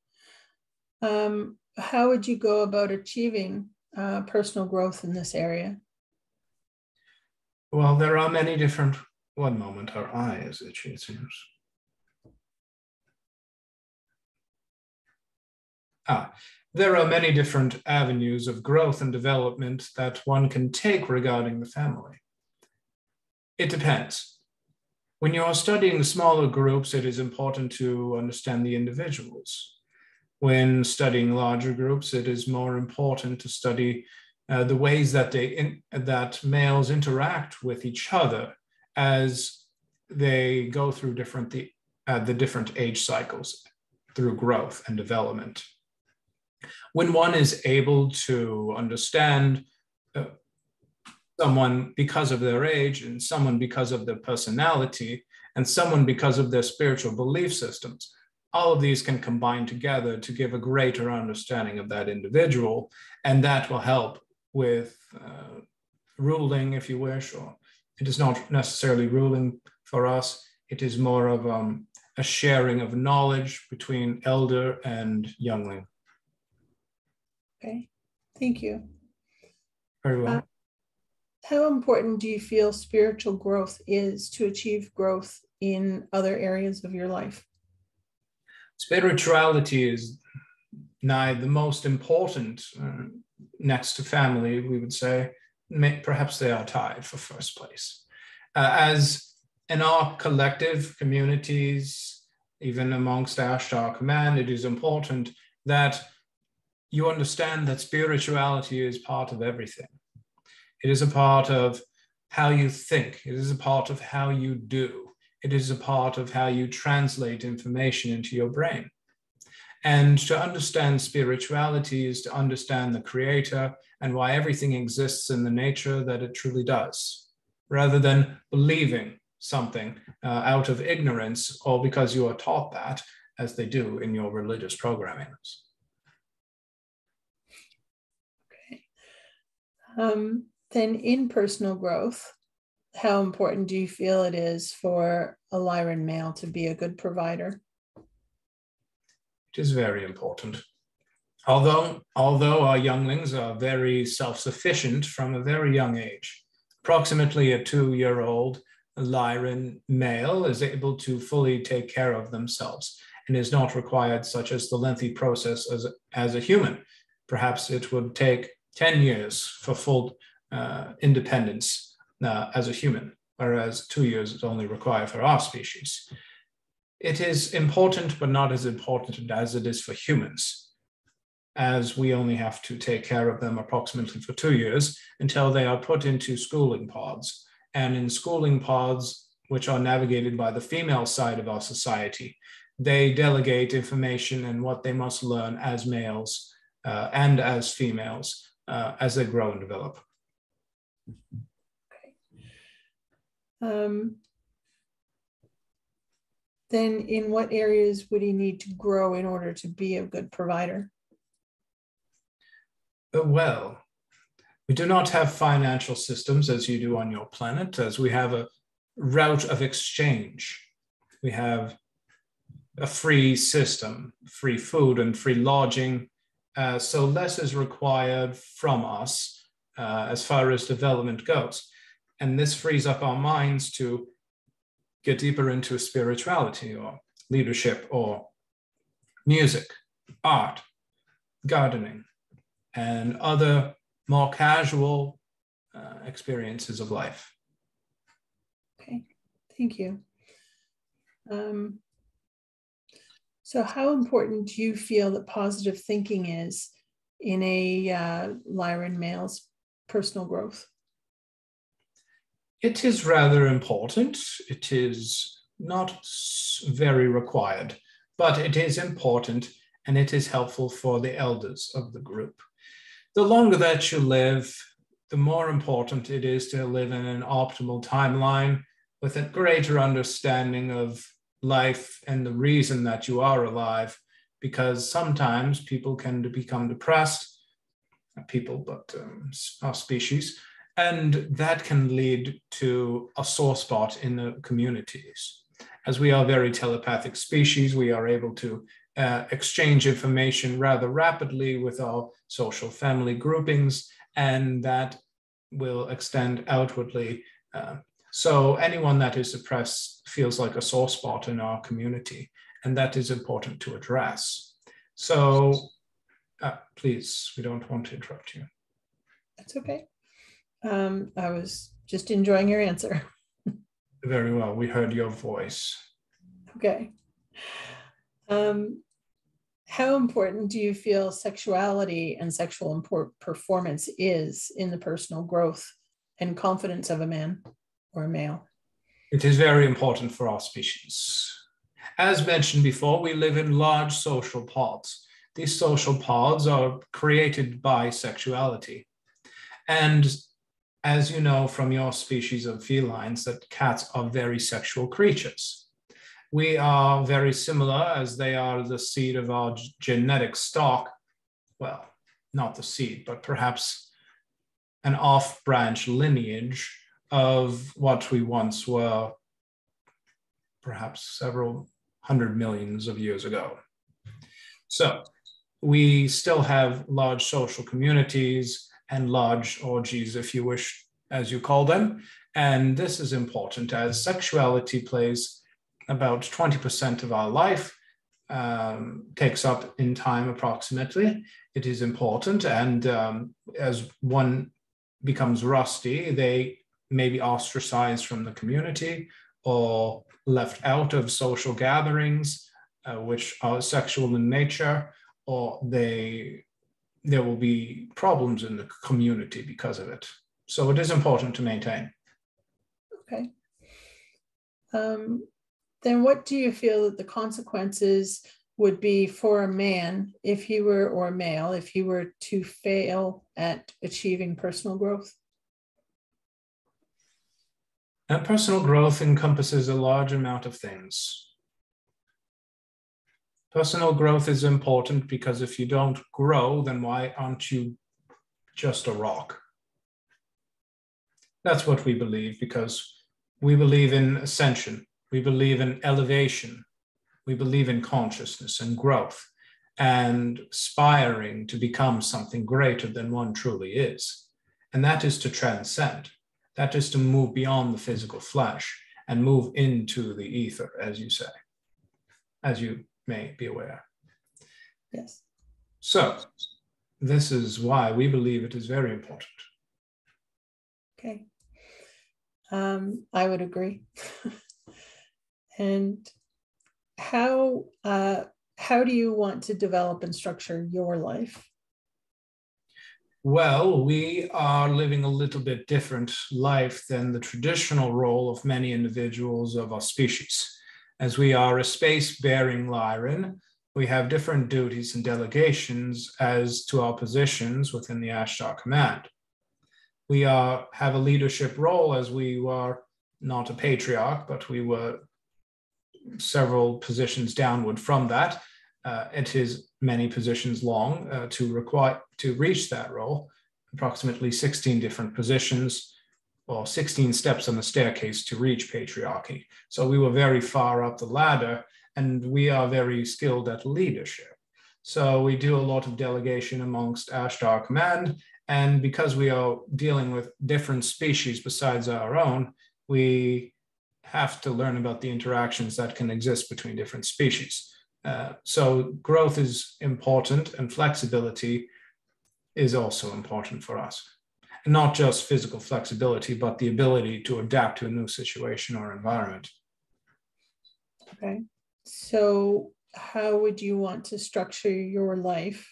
How would you go about achieving personal growth in this area? Well, there are many different. One moment, our eye is itchy, it seems. There are many different avenues of growth and development that one can take regarding the family. It depends. When you're studying the smaller groups, it is important to understand the individuals. When studying larger groups, it is more important to study the ways that that males interact with each other as they go through the different age cycles through growth and development. When one is able to understand someone because of their age, and someone because of their personality, and someone because of their spiritual belief systems, all of these can combine together to give a greater understanding of that individual, and that will help with ruling, if you wish, or it is not necessarily ruling for us. It is more of a sharing of knowledge between elder and youngling. Okay, thank you. Very well. How important do you feel spiritual growth is to achieve growth in other areas of your life? Spirituality is nigh the most important, next to family, we would say. Perhaps they are tied for first place. As in our collective communities, even amongst Ashtar Command, it is important that you understand that spirituality is part of everything. It is a part of how you think. It is a part of how you do. It is a part of how you translate information into your brain. And to understand spirituality is to understand the Creator and why everything exists in the nature that it truly does, rather than believing something out of ignorance or because you are taught that, as they do in your religious programmings. Okay. Then in personal growth, how important do you feel it is for a Lyran male to be a good provider? It is very important. Although our younglings are very self-sufficient from a very young age, approximately a 2-year-old Lyran male is able to fully take care of themselves and is not required such as the lengthy process as a human. Perhaps it would take 10 years for full independence as a human, whereas 2 years is only required for our species. It is important, but not as important as it is for humans, as we only have to take care of them approximately for 2 years until they are put into schooling pods. And in schooling pods, which are navigated by the female side of our society, they delegate information and what they must learn as males and as females as they grow and develop. Okay. Then in what areas would he need to grow in order to be a good provider? Well, We do not have financial systems as you do on your planet, as we have a route of exchange. We have a free system, free food and free lodging, so less is required from us as far as development goes. And this frees up our minds to get deeper into spirituality or leadership or music, art, gardening, and other more casual experiences of life. Okay, thank you. So how important do you feel that positive thinking is in a Lyran male's personal growth? It is rather important. It is not very required, but it is important, and it is helpful for the elders of the group. The longer that you live, the more important it is to live in an optimal timeline with a greater understanding of life and the reason that you are alive, because sometimes people can become depressed, not people, but our species, and that can lead to a sore spot in the communities. As we are very telepathic species, we are able to exchange information rather rapidly with our social family groupings, and that will extend outwardly. So anyone that is depressed feels like a sore spot in our community, and that is important to address. So please, we don't want to interrupt you. That's okay. I was just enjoying your answer. Very well, we heard your voice. Okay. How important do you feel sexuality and sexual performance is in the personal growth and confidence of a man or a male? It is very important for our species. As mentioned before, we live in large social pods. These social pods are created by sexuality. And as you know from your species of felines, that cats are very sexual creatures. We are very similar, as they are the seed of our genetic stock. Well, not the seed, but perhaps an off-branch lineage of what we once were, perhaps several hundred millions of years ago. So we still have large social communities and large orgies, if you wish, as you call them. And this is important, as sexuality plays about 20% of our life, takes up in time approximately. It is important, and as one becomes rusty, they may be ostracized from the community or left out of social gatherings, which are sexual in nature, or there will be problems in the community because of it. So it is important to maintain. Okay. Then what do you feel that the consequences would be for a man if he were, or a male, if he were to fail at achieving personal growth? And personal growth encompasses a large amount of things. Personal growth is important because if you don't grow, then why aren't you just a rock? That's what we believe, because we believe in ascension. We believe in elevation. We believe in consciousness and growth and aspiring to become something greater than one truly is. And that is to transcend. That is to move beyond the physical flesh and move into the ether, as you say, as you may be aware. Yes. So this is why we believe it is very important. Okay. I would agree. And how do you want to develop and structure your life? Well, we are living a little bit different life than the traditional role of many individuals of our species. As we are a space-bearing Lyran, we have different duties and delegations as to our positions within the Ashtar Command. We have a leadership role, as we were not a patriarch, but we were several positions downward from that. It is many positions long to reach that role. approximately 16 different positions, or 16 steps on the staircase to reach patriarchy. So we were very far up the ladder, and we are very skilled at leadership. So we do a lot of delegation amongst Ashtar Command, and because we are dealing with different species besides our own, we have to learn about the interactions that can exist between different species. So growth is important, and flexibility is also important for us. Not just physical flexibility, but the ability to adapt to a new situation or environment. Okay. So how would you want to structure your life?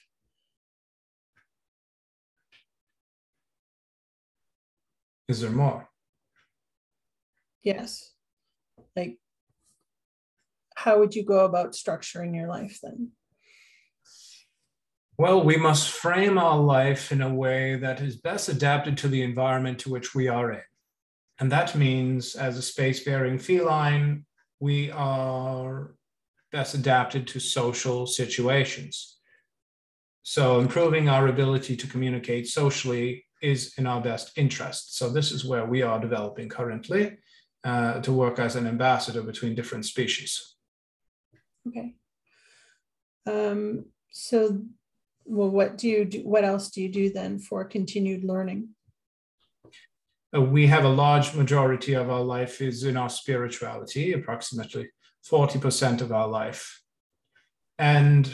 Is there more? Yes. Like, how would you go about structuring your life then? Well, we must frame our life in a way that is best adapted to the environment to which we are in. And that means, as a space-faring feline, we are best adapted to social situations. So improving our ability to communicate socially is in our best interest. So this is where we are developing currently, to work as an ambassador between different species. Okay. So, well, what do you do? What else do you do then for continued learning? We have a large majority of our life is in our spirituality, approximately 40% of our life. And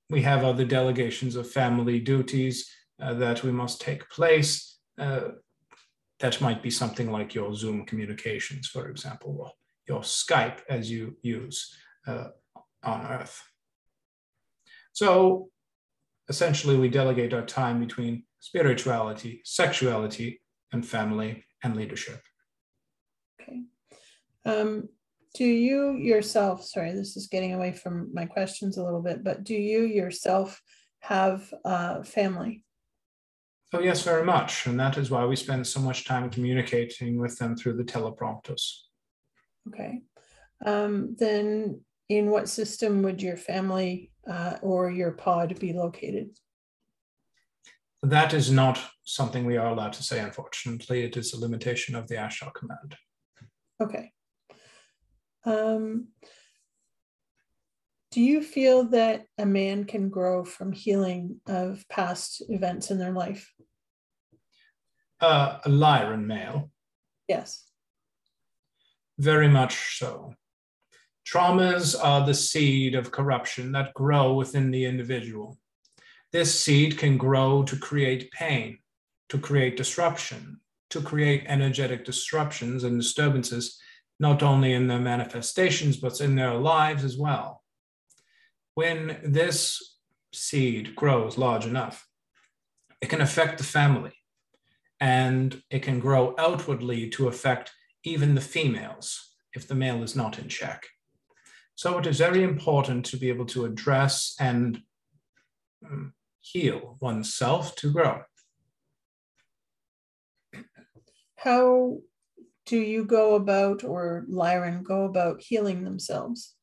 we have other delegations of family duties that we must take place. That might be something like your Zoom communications, for example, or your Skype as you use on Earth. So essentially, we delegate our time between spirituality, sexuality, and family and leadership. Okay. Do you yourself, sorry, this is getting away from my questions a little bit, but do you yourself have family? Oh, yes, very much. And that is why we spend so much time communicating with them through the teleprompters. Okay. Then in what system would your family or your pod be located? That is not something we are allowed to say, unfortunately. It is a limitation of the Ashtar Command. Okay. Do you feel that a man can grow from healing of past events in their life? A Lyran male. Yes. Very much so. Traumas are the seed of corruption that grow within the individual. This seed can grow to create pain, to create disruption, to create energetic disruptions and disturbances, not only in their manifestations, but in their lives as well. When this seed grows large enough, it can affect the family, and it can grow outwardly to affect even the females if the male is not in check. So it is very important to be able to address and heal oneself to grow. How do you go about, or Lyran go about, healing themselves?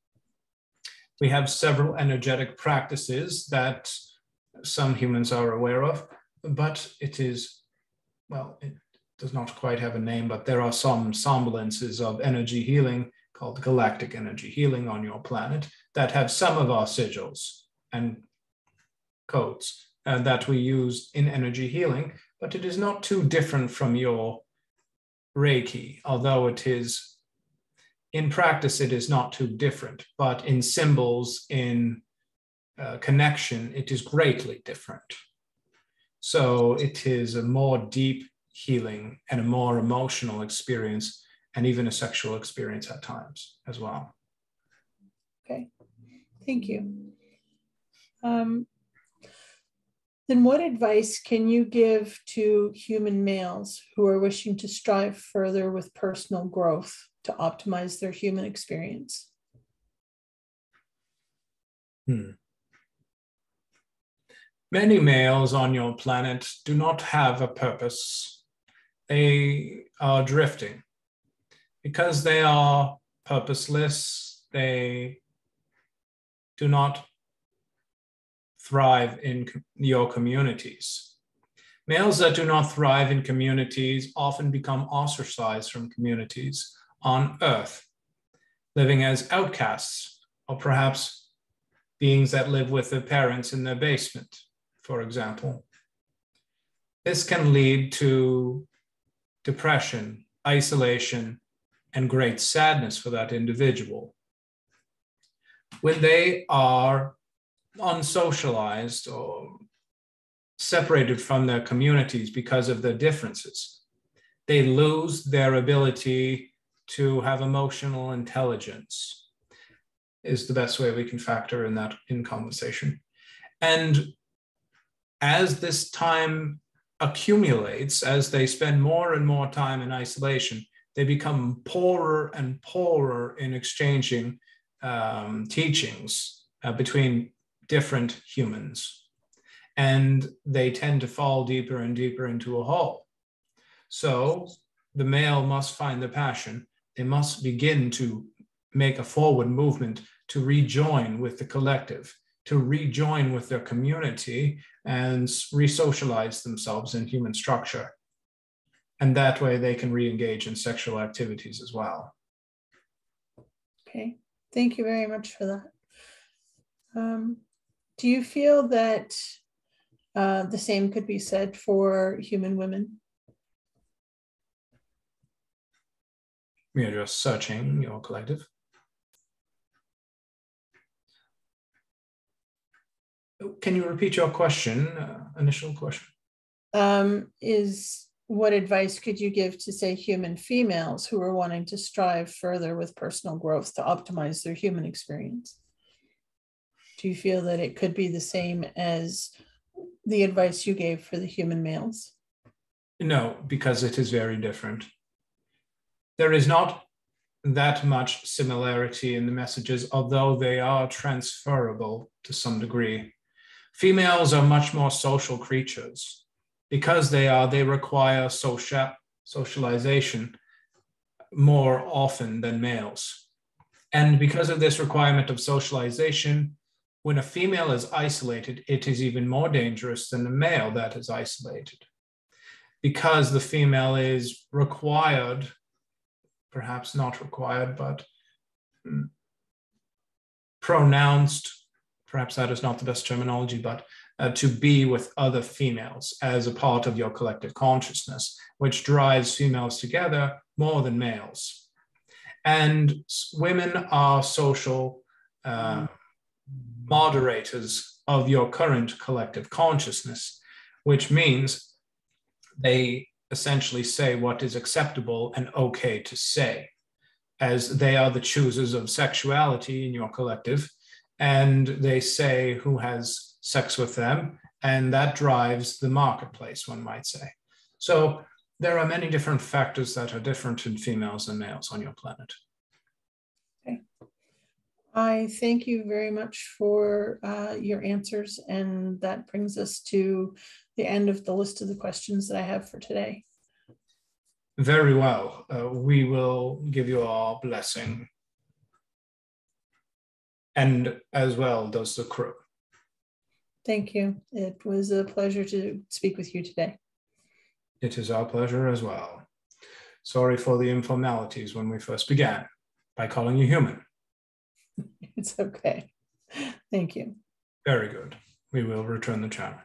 We have several energetic practices that some humans are aware of, but it is, well, it does not quite have a name, but there are some semblances of energy healing called galactic energy healing on your planet that have some of our sigils and codes that we use in energy healing, but it is not too different from your Reiki, although it is, in practice, it is not too different, but in symbols, in connection, it is greatly different. So it is a more deep healing and a more emotional experience, and even a sexual experience at times as well. Okay, thank you. Then what advice can you give to human males who are wishing to strive further with personal growth to optimize their human experience? Many males on your planet do not have a purpose. They are drifting. Because they are purposeless, they do not thrive in your communities. Males that do not thrive in communities often become ostracized from communities on Earth, living as outcasts, or perhaps beings that live with their parents in their basement, for example. This can lead to depression, isolation, and great sadness for that individual. When they are unsocialized or separated from their communities because of their differences, they lose their ability to have emotional intelligence, is the best way we can factor in that in conversation. And as this time accumulates, as they spend more and more time in isolation, they become poorer and poorer in exchanging teachings between different humans. And they tend to fall deeper and deeper into a hole. So the male must find the passion. They must begin to make a forward movement to rejoin with the collective, to rejoin with their community and re-socialize themselves in human structure. And that way they can re-engage in sexual activities as well. Okay, thank you very much for that. Do you feel that the same could be said for human women? We are just searching your collective. Can you repeat your question, initial question? What advice could you give to, say, human females who are wanting to strive further with personal growth to optimize their human experience? Do you feel that it could be the same as the advice you gave for the human males? No, because it is very different. There is not that much similarity in the messages, although they are transferable to some degree. Females are much more social creatures. Because they require socialization more often than males. And because of this requirement of socialization, when a female is isolated, it is even more dangerous than a male that is isolated. Because the female is required, perhaps not required, but pronounced, perhaps that is not the best terminology, but to be with other females as a part of your collective consciousness, which drives females together more than males. And women are social moderators of your current collective consciousness, which means they essentially say what is acceptable and okay to say, as they are the choosers of sexuality in your collective, and they say who has sex with them, and that drives the marketplace, one might say. So there are many different factors that are different in females and males on your planet. Okay. I thank you very much for your answers, and that brings us to the end of the list of the questions that I have for today. Very well. We will give you our blessing. And as well does the crew. Thank you. It was a pleasure to speak with you today. It is our pleasure as well. Sorry for the informalities when we first began by calling you human. It's okay. Thank you. Very good. We will return the channel.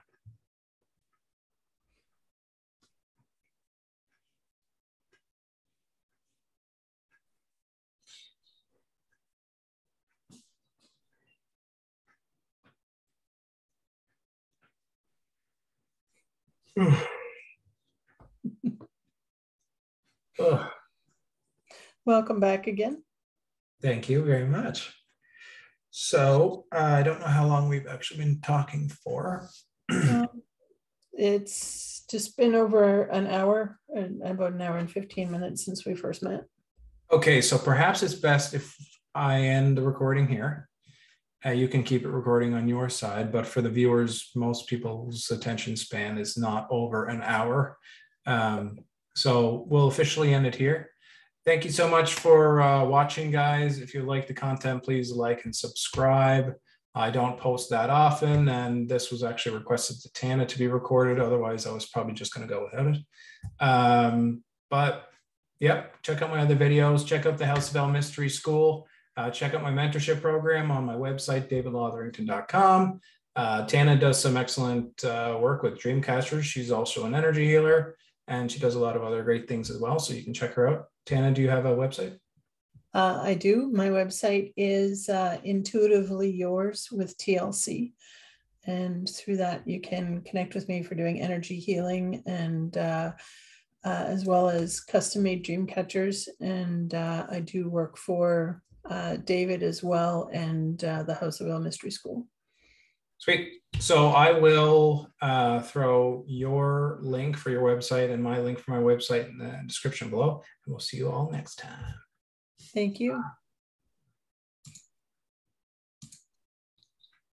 Welcome back again. Thank you very much. So I don't know how long we've actually been talking for. It's just been over an hour, about an hour and 15 minutes since we first met. Okay, so perhaps it's best if I end the recording here. You can keep it recording on your side, but for the viewers, most people's attention span is not over an hour. So we'll officially end it here. Thank you so much for watching, guys. If you like the content, please like and subscribe. I don't post that often, and this was actually requested to Tana to be recorded. Otherwise, I was probably just going to go without it. But yep, check out my other videos. Check out the House of L Mystery School. Check out my mentorship program on my website, davidlotherington.com. Tana does some excellent work with Dreamcasters. She's also an energy healer, and she does a lot of other great things as well. So you can check her out. Tana, do you have a website? I do. My website is Intuitively Yours with TLC. And through that, you can connect with me for doing energy healing and as well as custom-made dream catchers. And I do work for David as well and the House of L Mystery School. Sweet. So I will throw your link for your website and my link for my website in the description below. And we'll see you all next time. Thank you.